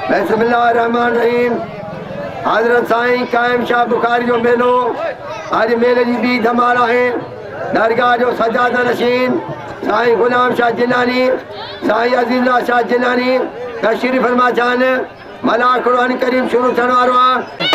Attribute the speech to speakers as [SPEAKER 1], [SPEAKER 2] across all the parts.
[SPEAKER 1] बिस्मिल्लाहिर्रहमानिर्रहीम। हजरत साईं कायम शाह बुखारी जो मेलो आज मेले जी बी धमाल है। दरगाह जो सजादा नशीन साईं गुलाम शाह जिलानी, साईं अजीजुल्लाह शाह जिलानी तशरीफ फरमा जान। मला कुरान करीम शुरू थियण वारो आहे।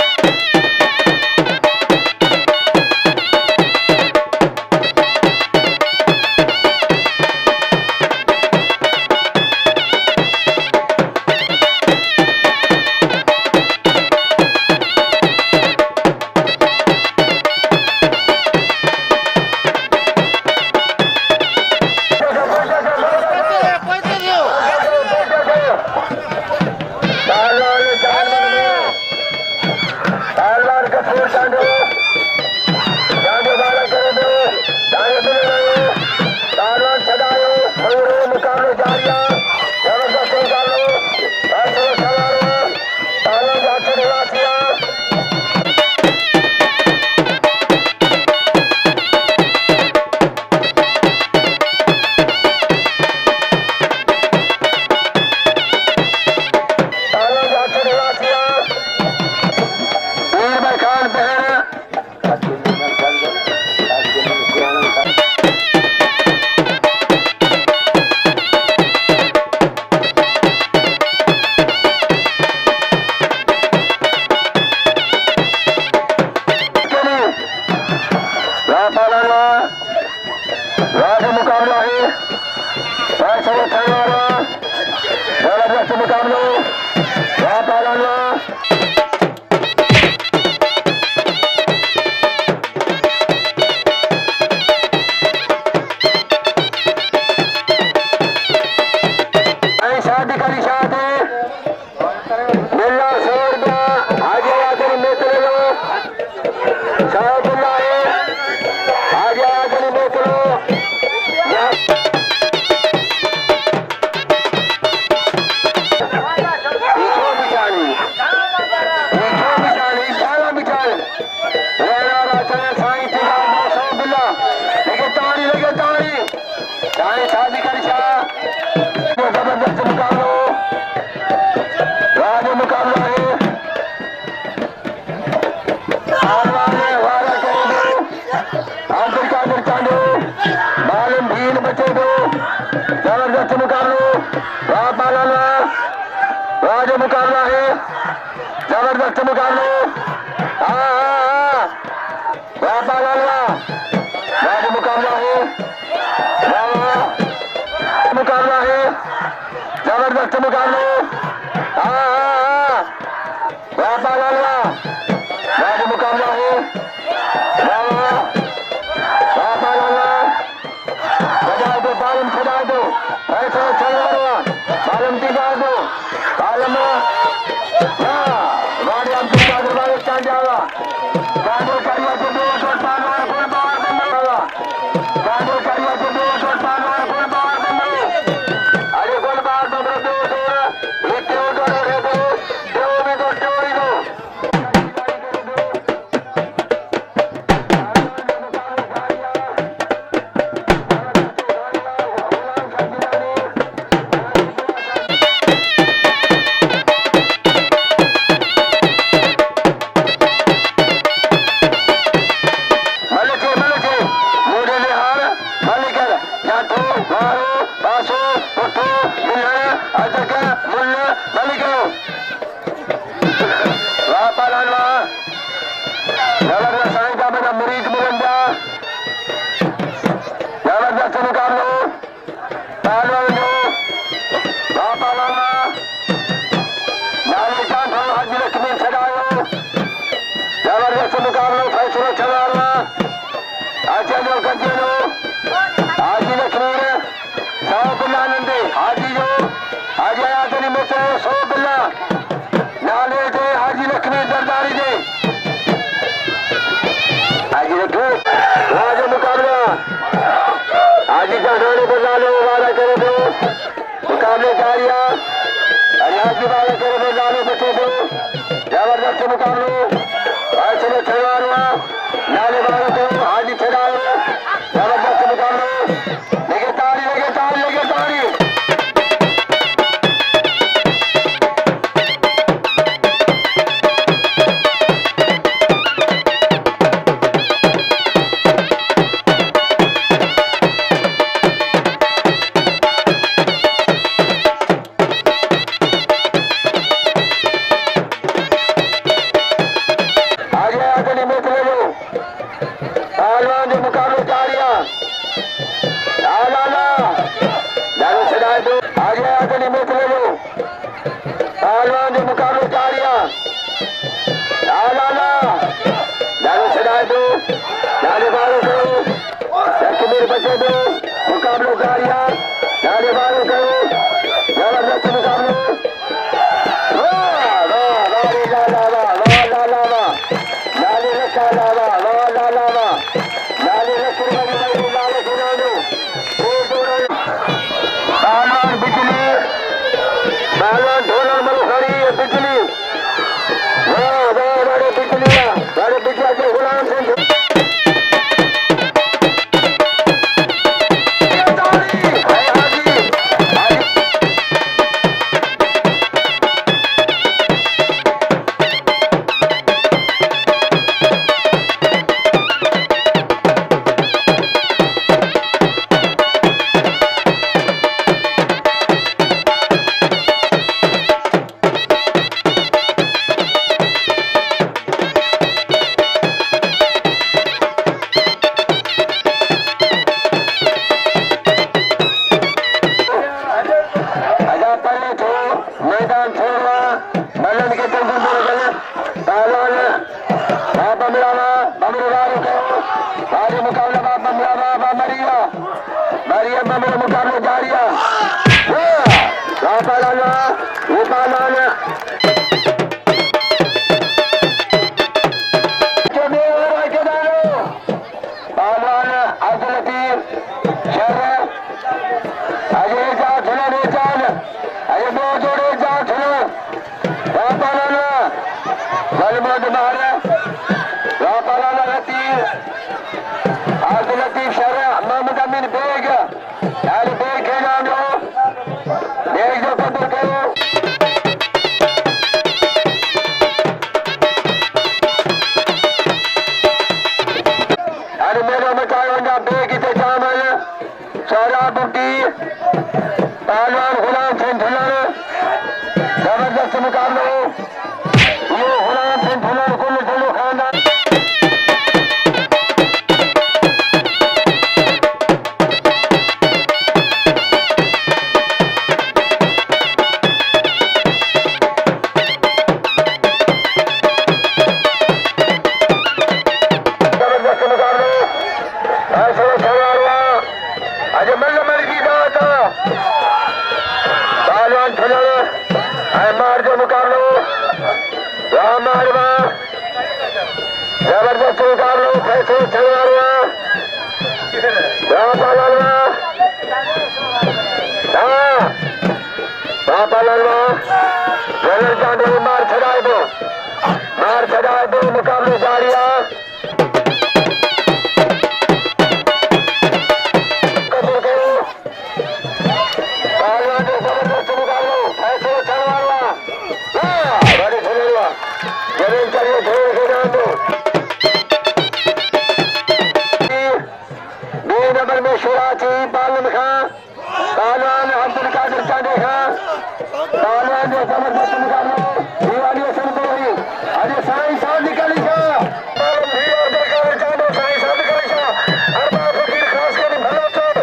[SPEAKER 1] मुकाबला है, जबरदस्त मुकाबला। मुकाबला है, मुकाबला है, जबरदस्त मुकाबला। मुकाबला है, सजा दो बालम, सजा दो ऐसा चलवा बालम दिखा दो बालम। जबरदस्त मुकाबले ऐसे खिलवाड़ नाले वालों को हाजी खिलाओ। जबरदस्त मुकाबले लगे ताड़ी लगे ताड़ी लगे ताड़ी। पहलवान जो मुकाबले जारिया लाला लालू सदाए दो लाले बारो करो लक्ष्मीर बचे दो मुकाबले जारिया लाले बारो करो जबरदस्त मुकाबले वाह वाह वाह लाला वाह लाला वाह लाले रखा लाला वाह लाला वाह लाले रखी बड़ी लाले खिलाड़ो पहलवान बिजली पहलवान ढोलर मलुखड़ी बिजली वाह वाह बड़े बिजलिया के गुलाम सिंह मैदान छोड़वा बल्लन के टेंशन पर गलत पहलवान बाबा मिलावा बमरवार को आगे मुकाबला बाबा मिलावा बामरिया मरिया बमर मुकाबला जारिया बाबा लाला रूपालाल पहलवान अब्दुल लतीफ शर्र अजय का धुना बेचान अरे दो जोड़े जाट हो रापालाना गलमद मारे रापालाना लतीफ अब्दुल लतीफ शर्रा मोहम्मद अमीन बेग यार बेग के नाम लो बेग जो पत्थर करो अरे मेरा मचाया बेग इसे जामल शहरा बुटी पहलवान गुलाम सिंह धुलर जबरदस्त मुकाबले ये गुलाम सिंह धुलर कुल धुलू खानदान जबरदस्त मुकाबले ऐसे छवाड़वा अजय मल्ल की बात पहलवान धुलर मार जो मुकाबलो मारवा जबरदस्त मुकाबलो पैसे छवाड़वा पालवा पालवा जलर चांदे मार छड़ाए दो मुकाबले जारिया नंबर में शुराची पालन खां पहलवान अब्दुल कादिर चांदे खां पहलवान जो जबरदस्त मुकाबला दिवाली शुरू हुई अजय साईं साहब निकली अब्दुल कादिर चांदे साईं साहब निकली अरबा फकीर खास कर भलो छोड़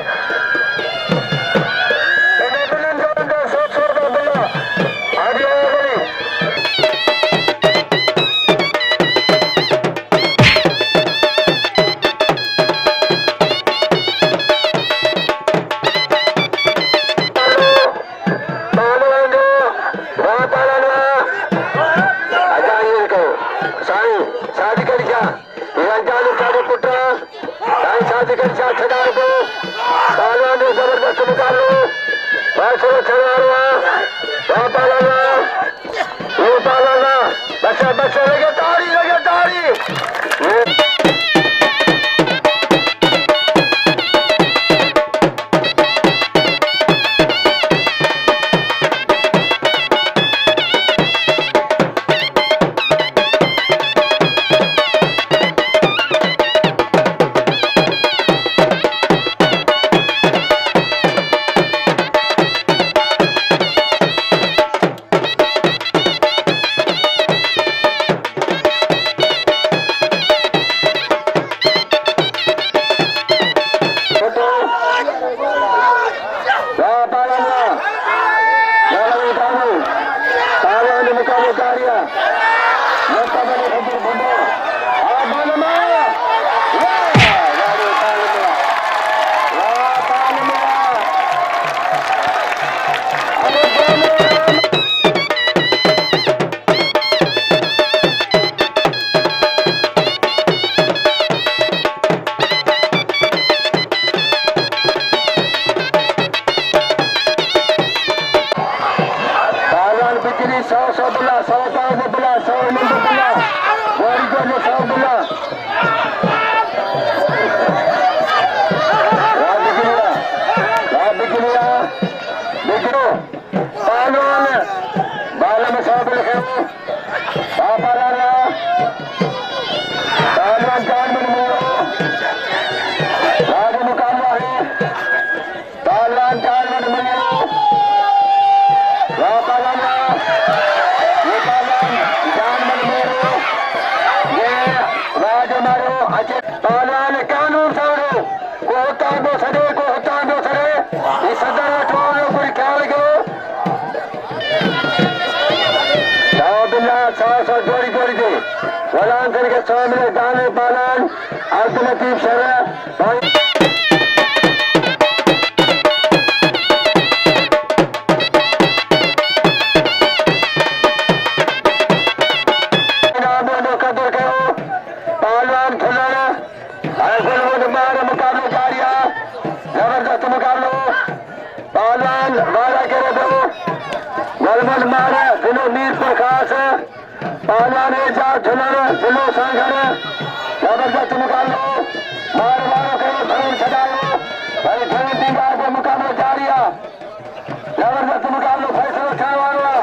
[SPEAKER 1] Sobula, Sobula, Sobula, very good, Sobula. Rabikilia, Bigro, Palwan, Balam Sobula, Papalala, Palwan Carmen Muro, Raju Mukamari, Palwan Carmen Muro, Papalala, Carmen Muro, Raju Maro, Palwan Kanun Sauro, Kota Bosade, Kota Bosade, Isadara Toro, Kurikalago, Sausa Jori Jori, Walan Serga Swami, Dane Balan, Alternative Shara, Palwan Khulana, Azul Mara Mukamlo Jariya, Zabardast Mukamlo, Palwan Wala Keredo, Walmal Mara, Zino Mir Prakash, Palwan Ejaz Dhulana, Zino Sanghana, Zabardast Mukamlo, Mar Maro Kero Dharan Sadayo, Bhai Dharan Dingar Ko Mukamlo Jariya, Zabardast Mukamlo Faisal Chawala,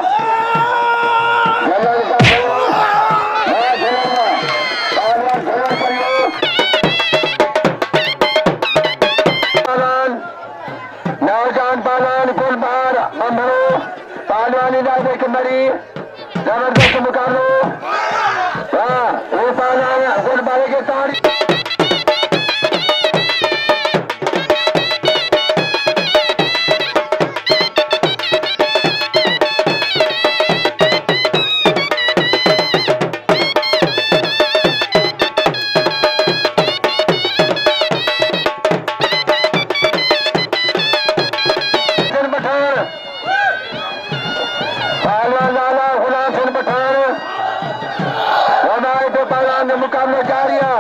[SPEAKER 1] Jalal Ka Kero, नौजान पालान गुलबार बम्बरो पालवानी दादे कमरी जबरदस्त मुकाबलो वाह वो पालान गुलबारे के तारी मुकाबला जारिया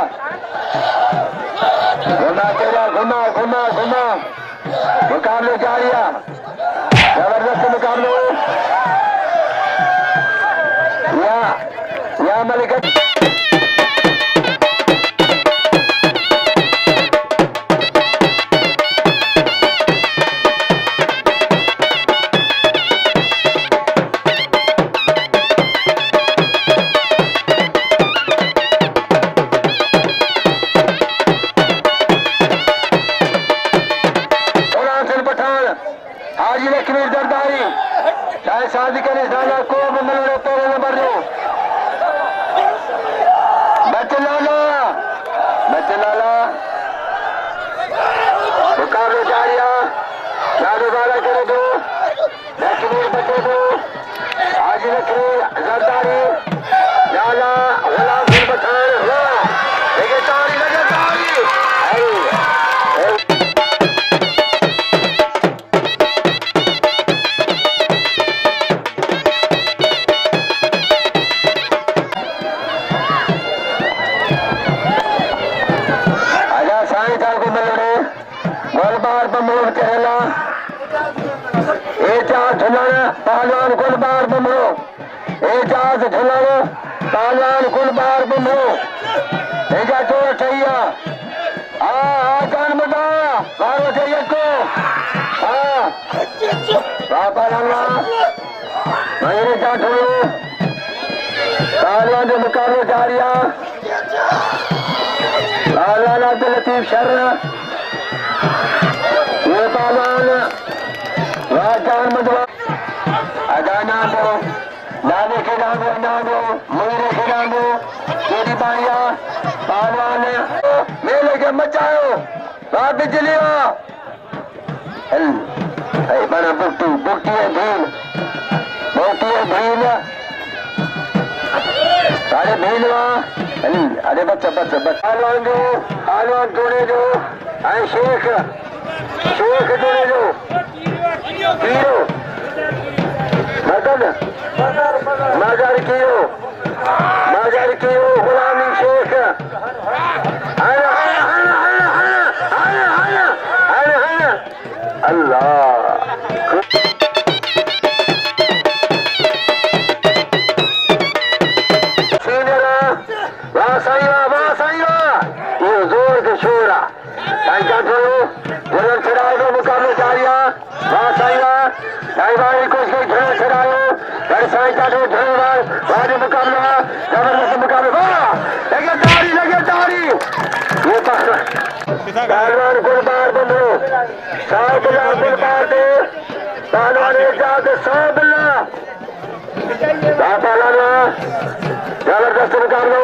[SPEAKER 1] घुमा मुकाबले जारिया जबरदस्त मुकाबले या मलिक शादी करे साला को बंगलो तोरे नंबर दो बचलाला मुकाबले जारिया जादू वाला करे दो लक्ष्मी बचे दो आज लक्ष्मी जरदारी लाला गुलाम सिंह पठान लगे तारी पहलवान गुलबार बमरो एजाज झुलानो पहलवान गुलबार बमरो एजा तो ठैया आ जान मदा मारो ठैया को बाबा लाला मेरे जा ठुलो पहलवान के मुकाबले जारिया पहलवान अब्दुल लतीफ शर्र ये पहलवान राजान मदवा अदाना दो नाने के नामो मेरे के नामो तेरी बाइया पहलवान मेले के मचाओ बाप बिजलिया बड़ा बुकटी है भील सारे भीलवा अरे बच्चा पहलवान जोड़े दो अरे शेख जोड़े दो हीरो मदन मगर कियो गुलामी शेख अल्लाह साईं काठो धन्यवाद वारे मुकाबला जबरदस्त मुकाबला लगे तारी ये पहलवान गुलबार बंधु साहब गुलबार दे पहलवान एजाज साहब पहलवान जबरदस्त मुकाबला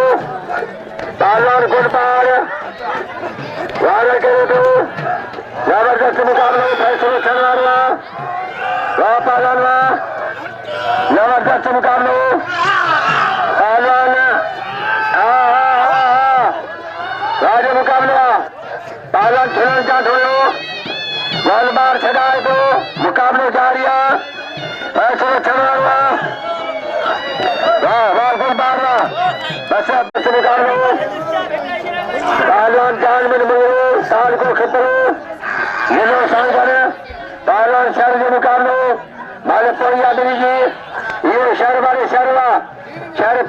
[SPEAKER 1] पहलवान गुलबार वारे करे तो जबरदस्त मुकाबला फैसला चलवा पहलवान जबरदस्त मुकाबला पहलवान राजे मुकाबला पहलवान खिलन का ढोलो गोलबार छड़ाए दो मुकाबला जारिया फैसला चलवा वाह गोलबार बस मुकाबला पहलवान जान में मुझे साल को खतरो ये सांगर पहलवान शहर के मुकाबले माले पोया जी ये शहर वाले शहरवा शहर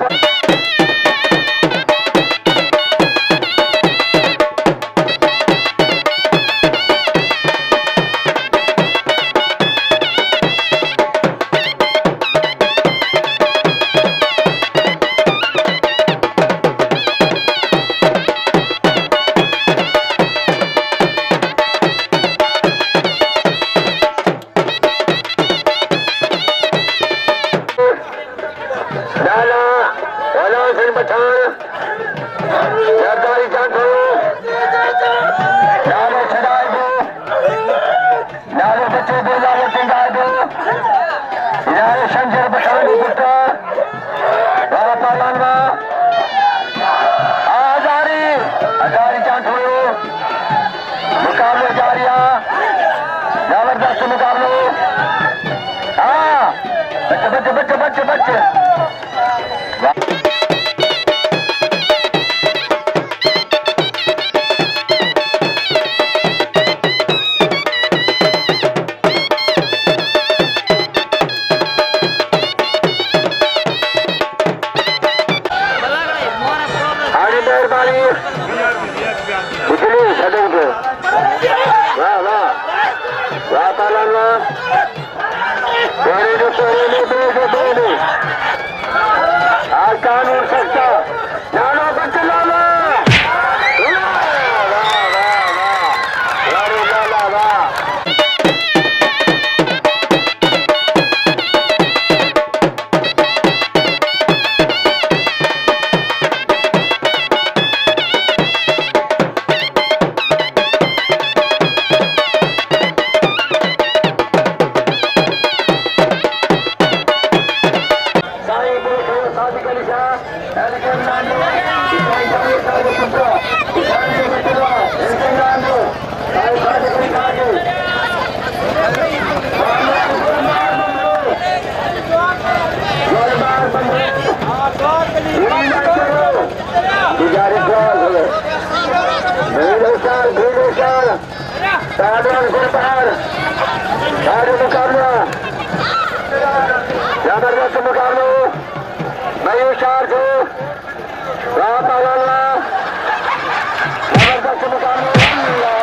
[SPEAKER 1] शंकर पठानी पुत्र हजारी चांठोयो मुकाबले जारिया जबरदस्त मुकाबले बच्चे कानून सच्चा नाना बच्चे लाला जबरदस्त मुकाबला मयूषार को जबरदस्त मुकाबला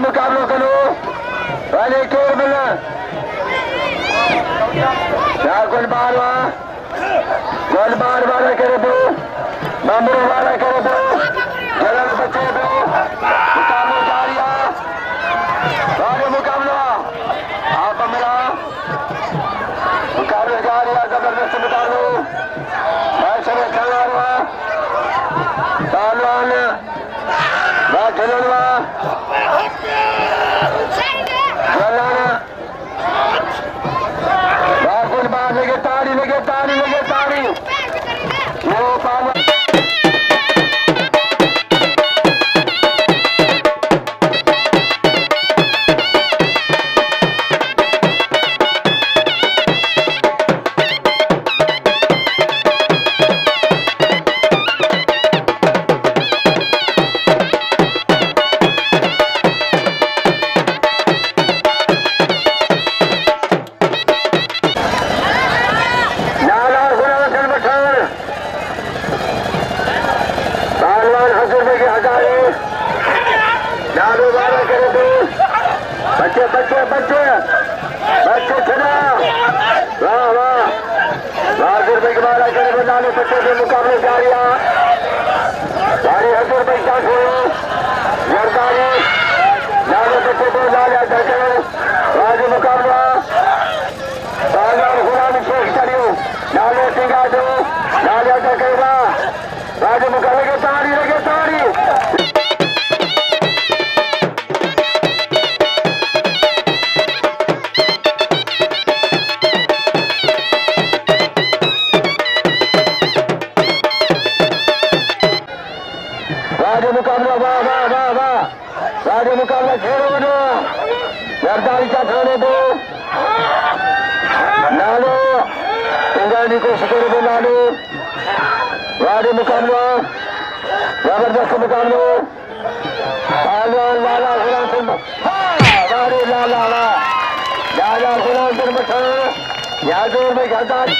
[SPEAKER 1] मुकाबलों करो वाले केर मिला गोलबार वाला करे दो बम्बू वाला करे दो जलन बचे दो मुकाबला जारिया वाले मुकाबला आप मिला मुकाबला जारिया जबरदस्त मुकाबला फैसले चलवा पहलवान खिलवा गोलबार लगे तारी वो लालू वाला करे तो बच्चे बच्चे बच्चे बच्चे चला वाह वाह बहादुर भाई वाला करे तो लालू बच्चे के मुकाबले जारी हजूर भाई चांस हो जरदारी लालू बच्चे को लाल करे राजू मुकाबला गुलाम शेख करियो लालू सिंगा दो लाल करेगा राजू मुकाबले के ताड़ी लगे ताड़ी राजू मुकाबला वाह वाह वाह वाह राजू मुकाबला खेलो बनो जरदारी का थाने दो लालू सिंगानी को शिकर दो लालू राजू मुकाबला जबरदस्त मुकाबला पहलवान लाला गुलाम सिंह वारे लाला लाला गुलाम सिंह पठान यादव में गद्दार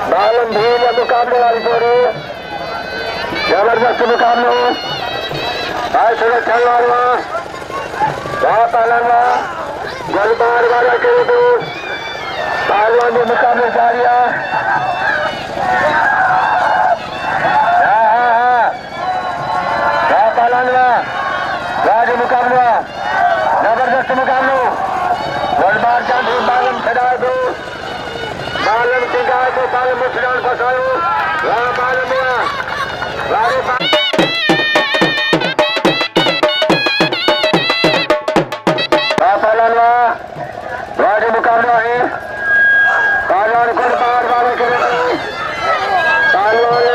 [SPEAKER 1] मुकाबले वाली जोड़ी जबरदस्त मुकाबले भाई सूरज छलवार पहलवान गोलबार वाला के पहलवान के मुकाबले जारी पहलवान राज मुकाबला जबरदस्त मुकाबलो गोलबार चांदी बालम छड़ा दो बालम सिंगार को बालम मुसलान फसायो वहाँ बालम राज मुकाबला है पहलवान को बार बार करे पहलवान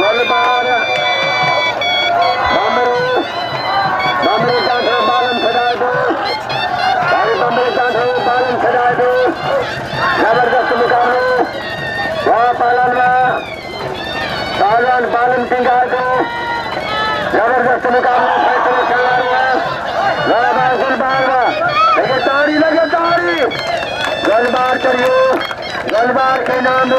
[SPEAKER 1] गोलबार बमरू चांठो बालम छड़ा दो बमरू चांठो बालम छड़ा दो जबरदस्त मुकाबले वहाँ पहलवान बालम सिंगार को जबरदस्त मुकाबला फैसले चल रहा है लगे ताड़ी गोलबार करियो गोलबार के नाम